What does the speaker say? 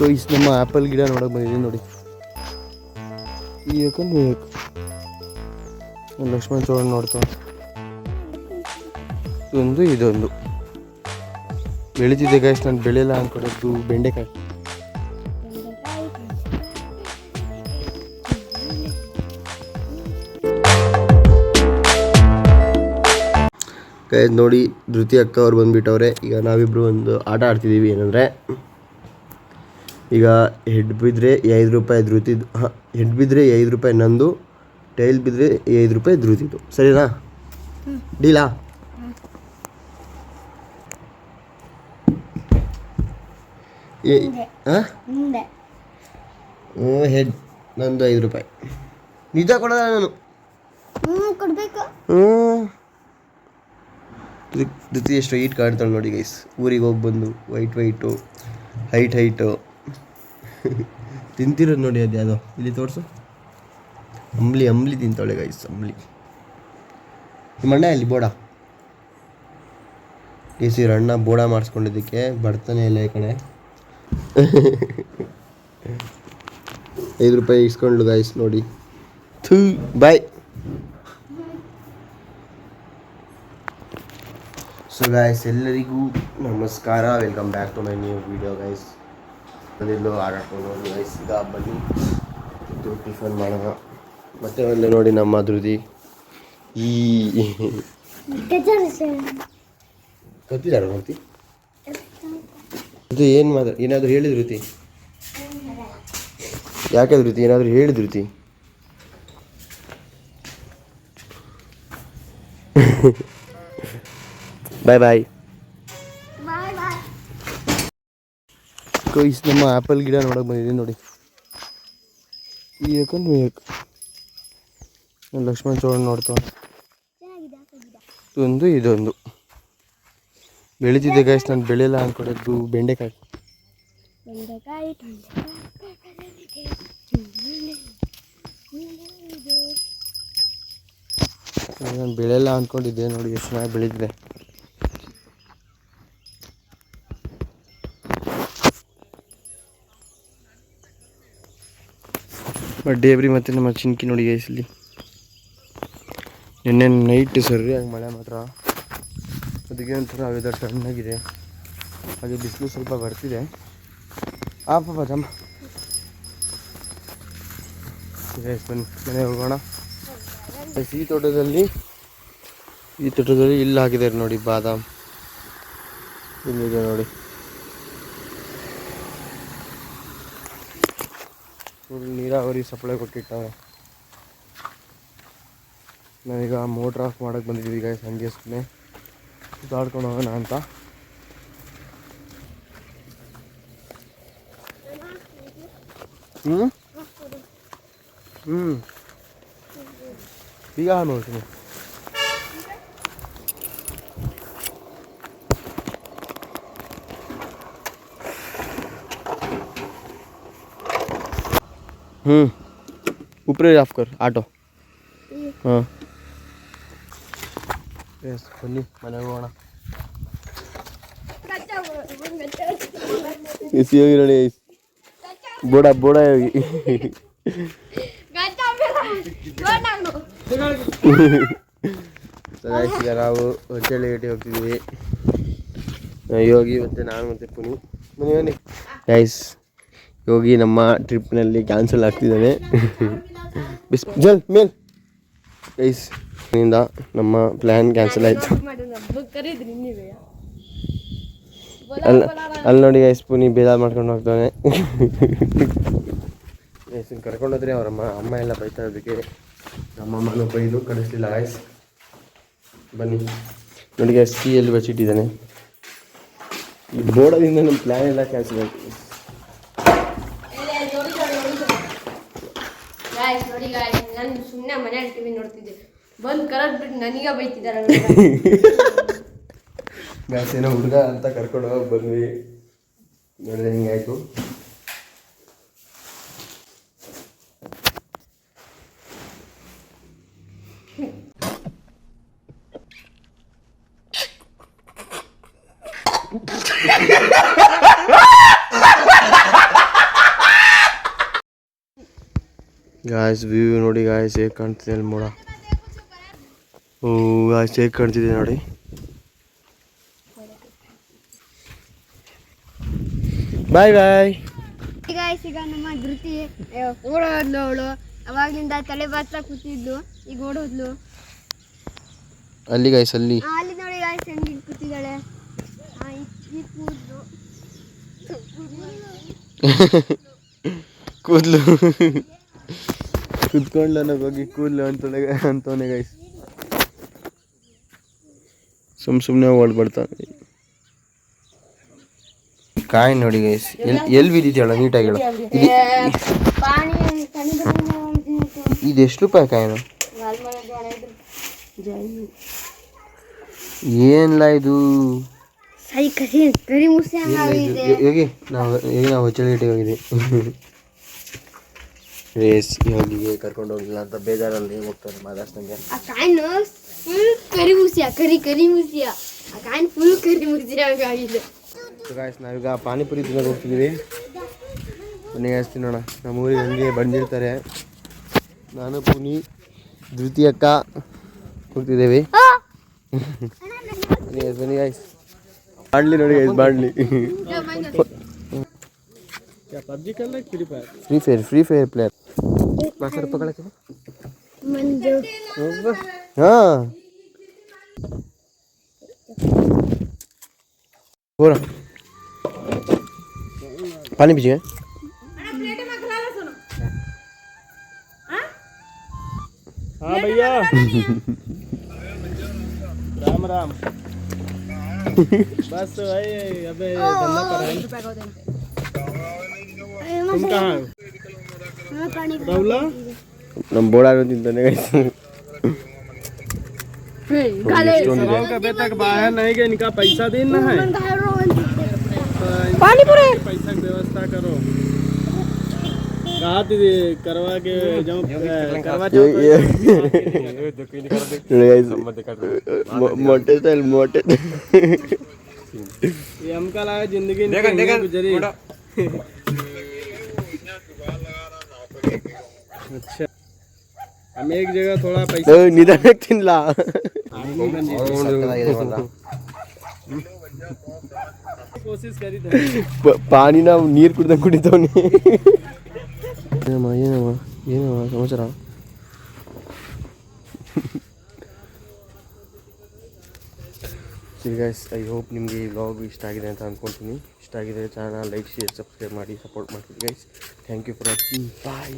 Guys ನಮ್ಮ apple ಗಿಡ ನೋಡೋಕೆ ಬಂದಿದ್ದೀನಿ ನೋಡಿ. ಯಾಕಂದ್ರೆ ಲಕ್ಷ್ಮಣ ಚೌಡ ನೋಡ್ತಾವೆ. ಇದೊಂದು ಬೆಳೀತಿದ್ದೆ ಗೈಸ್. ನಾನು ಬೆಳೆಯಲ್ಲ ಅಂದ್ಕೊಡೋದು ಬೆಂಡೆಕಾಯಿ. ಗೈಸ್ ನೋಡಿ, ಧೃತಿ ಅಕ್ಕ ಅವ್ರು ಬಂದುಬಿಟ್ಟವ್ರೆ. ಈಗ ನಾವಿಬ್ಬರು ಒಂದು ಆಟ ಆಡ್ತಿದ್ದೀವಿ. ಏನಂದರೆ ಈಗ ಹೆಡ್ ಬಿದ್ದರೆ 5 ರೂಪಾಯಿ ಧೃತಿದು. ಹೆಡ್ ಬಿದ್ದರೆ 5 ರೂಪಾಯಿ ನಂದು, ಟೈಲ್ ಬಿದ್ದರೆ 5 ರೂಪಾಯಿ ಧೃತಿದು. ಸರಿನಾ? ಡೀಲಾ? ಹೆಡ್ ನಂದು 5 ರೂಪಾಯಿ. ನಿಜ ಕೊಡೋದ ನಾನು? ಕೊಡಬೇಕು. ಧೃತಿ ಎಷ್ಟು ಹೈಟ್ ಕಾಣ್ತಾಳೆ ನೋಡಿ ಗೈಸ್. ಊರಿಗೆ ಹೋಗಿ ಬಂದು ವೈಟು ಹೈಟು ತಿಂತಿರೋದು ನೋಡಿ. ಅದು ಯಾವುದೋ ಇಲ್ಲಿ ತೋರಿಸು. ಅಂಬ್ಲಿ ತಿಂತಾಳೆ ಗೈಸ್. ಅಂಬ್ಲಿ. ನಿಮ್ಮ ಅಣ್ಣ ಅಲ್ಲಿ ಬೋಡ ಅಣ್ಣ ಬೋಡ ಮಾಡಿಸ್ಕೊಂಡಿದ್ದಕ್ಕೆ ಬರ್ತಾನೆ ಇಲ್ಲ ಈ ಕಡೆ. 5 ರೂಪಾಯಿ ಇಸ್ಕೊಂಡ್ಲು ಗೈಸ್ ನೋಡಿ. ಬಾಯ್. ಸೊ ಗೈಸ್, ಎಲ್ಲರಿಗೂ ನಮಸ್ಕಾರ. Welcome back to my new video guys. ಅದೆಲ್ಲೋ ಆಡಾಡ್ಕೊಂಡು ನೋಡಿ ಗೈಸ್. ಈಗ ಬನ್ನಿ ಟಿಫನ್ ಮಾಡೋಣ. ಮತ್ತೆ ಒಂದು ನೋಡಿ ನಮ್ಮ ಧೃತಿ ಕತ್ತಿದಾರ ಧೃತಿ. ಇದು ಏನು ಏನಾದರೂ ಹೇಳಿ ಧೃತಿ? ಯಾಕೆ ಧೃತಿ ಏನಾದರೂ ಹೇಳಿ ಧೃತಿ? ಬಾಯ್ ಬಾಯ್. ಗೈಸ್ ನಮ್ಮ ಆ್ಯಪಲ್ ಗಿಡ ನೋಡೋಕೆ ಬಂದಿದ್ದೀನಿ ನೋಡಿ. ಯಾಕಂದ್ರೆ ಲಕ್ಷ್ಮಣ ಚೌಡ ನೋಡ್ತಾವೆ. ಇದೊಂದು ಬೆಳೀತಿದ್ದೆ ಗೈಸ್. ನಾನು ಬೆಳೆಯಲ್ಲ ಅಂದ್ಕೊಡೋದು ಬೆಂಡೆಕಾಯಿ. ನಾನು ಬೆಳೆಯಲ್ಲ ಅಂದ್ಕೊಂಡಿದ್ದೆ ನೋಡಿ, ಎಷ್ಟು ಚೆನ್ನಾಗಿ ಬೆಳೀತಿದೆ. ಬಟ್ ಡೇಬ್ರಿ ಮತ್ತು ನಮ್ಮ ಚಿಂಕಿ ನೋಡಿ ಗೈಸ್. ಇಲ್ಲಿ ನಿನ್ನೆ ನೈಟ್ ಸರಿಯಾಗಿ ಮಳೆ ಮಾತ್ರ. ಅದಕ್ಕೆ ಒಂಥರ ವೆದರ್ ತಣ್ಣಗಿದೆ. ಹಾಗೆ ಬಿಸಿಲು ಸ್ವಲ್ಪ ಬರ್ತಿದೆ. ಪಾಪ ಜಮ್ಮ ಗೈಸ್, ಬನ್ನಿ ಮನೆ ಹೋಗೋಣ. ಈ ತೋಟದಲ್ಲಿ ಇಲ್ಲಿ ಹಾಕಿದ್ದಾರೆ ನೋಡಿ ಬಾದಾಮ್. ಇಲ್ಲಿದೆ ನೋಡಿ. ನೀರಾವರಿ ಸಪ್ಲೈ ಕೊಟ್ಟಿಟ್ಟವೆ. ನಾವೀಗ ಮೋಟ್ರ್ ಆಫ್ ಮಾಡೋಕ್ಕೆ ಬಂದಿದ್ದೀವಿ ಈಗ. ಸಂಜೆ ಸುಮ್ಮನೆ ಸುತ್ತಾಡ್ಕೊಂಡು ಹೋಗೋಣ ಅಂತ. ಈಗ ನೋಡ್ತೀನಿ. ऊपर ऑफ कर ऑटो. हाँ यस बन्नी मने ಹೋಗೋಣ. इसी होगी ನೋಡಿ ಬೋಡ ಹೋಗಿ. ಈಗ ನಾವು ಹೊಂಚಳ್ಳಿಗಟ್ಟಿ ಹೋಗ್ತಿದ್ವಿ. ಯೋಗಿ ಮತ್ತು ನಾನು ಮತ್ತು ಪುನಿ. ಬನ್ನಿ ಗೈಸ್, ಯೋಗಿ ನಮ್ಮ ಟ್ರಿಪ್ನಲ್ಲಿ ಕ್ಯಾನ್ಸಲ್ ಆಗ್ತಿದ್ದಾನೆ. ಜಲ್ ಮೇಲ್ ಗೈಸ್, ನಿಂದ ನಮ್ಮ ಪ್ಲ್ಯಾನ್ ಕ್ಯಾನ್ಸಲ್ ಆಯಿತು. ಅಲ್ಲಿ ನೋಡಿ ಗೈಸ್, ಪುನಿ ಬೇಜಾರು ಮಾಡ್ಕೊಂಡು ಹೋಗ್ತಾನೆ. ಗೈಸ್ ಕರ್ಕೊಂಡೋದ್ರೆ ಅವ್ರ ಅಮ್ಮ ಎಲ್ಲ ಬೈತಾ ಅದಕ್ಕೆ ನಮ್ಮಮ್ಮನೂ ಬೈದು ಕಳಿಸ್ಲಿಲ್ಲ ಗೈಸ್. ಬನ್ನಿ ನೋಡಿ ಗೈಸ್, ಎಲ್ಲಿ ಬಚ್ಚಿಟ್ಟಿದ್ದಾನೆ. ಈ ಬೋರ್ಡದಿಂದ ನಮ್ಮ ಪ್ಲ್ಯಾನ್ ಎಲ್ಲ ಕ್ಯಾನ್ಸಲ್ ಆಯಿತು. ನೋಡಿ ನಾನು ಸುಮ್ಮನೆ ಮನೆಯಲ್ಲಿ ಟಿವಿ ನೋಡ್ತಿದ್ದೆ, ಬಂದು ಕರೆಕ್ಟ್ ಬಿಟ್ಟು ನನಗ ಬೈತಿದ್ದಾರೆ. ಏನೋ ಹುಡುಗ ಅಂತ ಕರ್ಕೊಂಡು ಹೋಗಿ ಬಂದ್ವಿ. ನೋಡಿದ್ರೆ ಹಿಂಗಾಯ್ತು. ಗಾಯ್ಸ್ ವ್ಯೂ ನೋಡಿ ಗಾಯ್ಸ್ ಹೇಗೆ ಕಾಣ್ತಿದೆ ಅಲ್ಲಿ ಮೋಡ. ಓ ಗಾಯ್ಸ್ ಹೇಗೆ ಕಾಣ್ತಿದೆ ನೋಡಿ. ಬಾಯ್ ಬಾಯ್. ಈಗ ನಮ್ಮ ಧೃತಿ ಓಡೋದ್ಲು. ಅವಳು ಅವಾಗ್ಲಿಂದ ತಲೆ ಬಾಚ್ತಾ ಕೂತಿದ್ಲು, ಈಗ ಓಡೋದ್ಲು. ಅಲ್ಲಿ ಗಾಯ್ಸ್ ಅಲ್ಲಿ ಅಲ್ಲಿ ನೋಡಿ ಗಾಯ್ಸ್ ಹೆಂಗೆ ಕೂತಿದ್ದಾಳೆ. ಈ ಕೂದಲು ಕುತ್ಕೊಂಡು ನನಗೆ ಹೋಗಿ ಕೂದಲು ಅಂತವನೇ ಗೈಸ್. ಸುಮ್ಮನೆ ಓಡ್ಬಿಡ್ತಾನೆ. ಕಾಯಿ ನೋಡಿ ಗೈಸ್ ಎಲ್ಲಿ ಬಿದ್ದಿತ್ತೇಳ ನೀಟಾಗಿ ಹೇಳ. ಇದು ಎಷ್ಟು ರೂಪಾಯಿ ಕಾಯಿನು? ಏನಿಲ್ಲ ಇದು ಹೇಗೆ ನಾವು ಚಳಿಗಟ್ಟಿಗೆ ಹೋಗಿದ್ವಿ. ರೇಸ್ ಹೋಗಿಗೆ ಕರ್ಕೊಂಡು ಹೋಗಿಲ್ಲ ಅಂತ ಬೇಜಾರಲ್ಲಿ ಹೋಗ್ತಾರೆ ಮಾತಾಡ್ಸಂಗೆ. ಆ ಕಾಯಿನು ಫುಲ್ ಕರಿ ಮುಸಿಯ ಕರಿ ಮುಸಿಯ ಆ ಕಾಯಿನ್ ಫುಲ್ ಕರಿ ಮುಸಿಯ ಆಗಿದೆ. ಗಾಯ್ಸ್ ನಾವೀಗ ಪಾನಿಪುರಿ ತಿನ್ನೋಕೆ ಹೋಗ್ತಿದ್ದೀವಿ. ಬನ್ನಿ ಗಾಯ್ಸ್ ತಿನ್ನೋಣ. ನಮ್ಮ ಊರಿಗೆ ಹಂಗೆ ಬಂದಿರ್ತಾರೆ. ನಾನು ಪುನಿ ಧೃತಿ ಅಕ್ಕ ಹೋಗ್ತಿದ್ದೇವೆ. ಬನ್ನಿ ಗಾಯ್ಸ್. ಬಾಡ್ಲಿ ನೋಡಿ ಗಾಯ್ಸ್ ಬಾಡ್ಲಿ. ಫ್ರೀ ಫೈರ್ ಪ್ಲೇಯರ್ ಹಾಂ बोरा पानी पीजिए. हाँ भैया राम राम. बस भाई अबे धंधा कर रहे हैं. तुम कहाँ हो? रौला ನಮ್ಮ ಬೋಡಾಗ ತಿಂತಾನೆ गाँव का बेटा बाहर नहीं गए. इनका पैसा देना है. पानी पूरे पैसा की व्यवस्था करो. कहा दीदी करवा के जब करवा मोटे स्टाइल मोटे. ये हमका लगा जिंदगी गुजरी. अच्छा हम एक जगह थोड़ा पैसा ನಿಧಾನ ತಿನ್ಲಾ. कोशिश करी था. ಪಾನಿ ನಾವು ನೀರು ಕುಡ್ದಂಗೆ ಕುಡಿತವನಿ. ಏನಮ್ಮ ಸಮಾಚಾರ. ಸರಿ ಗೈಸ್, ಐ ಹೋಪ್ ನಿಮಗೆ ಈ ವ್ಲಾಗ್ ಇಷ್ಟ ಆಗಿದೆ ಅಂತ ಅಂದ್ಕೊಳ್ತೀನಿ. ಇಷ್ಟ ಆಗಿದ್ರೆ ಚಾನಲ್ ಲೈಕ್ ಶೇರ್ ಸಬ್ಸ್ಕ್ರೈಬ್ ಮಾಡಿ ಸಪೋರ್ಟ್ ಮಾಡ್ತೀವಿ guys. Thank you for watching. Bye.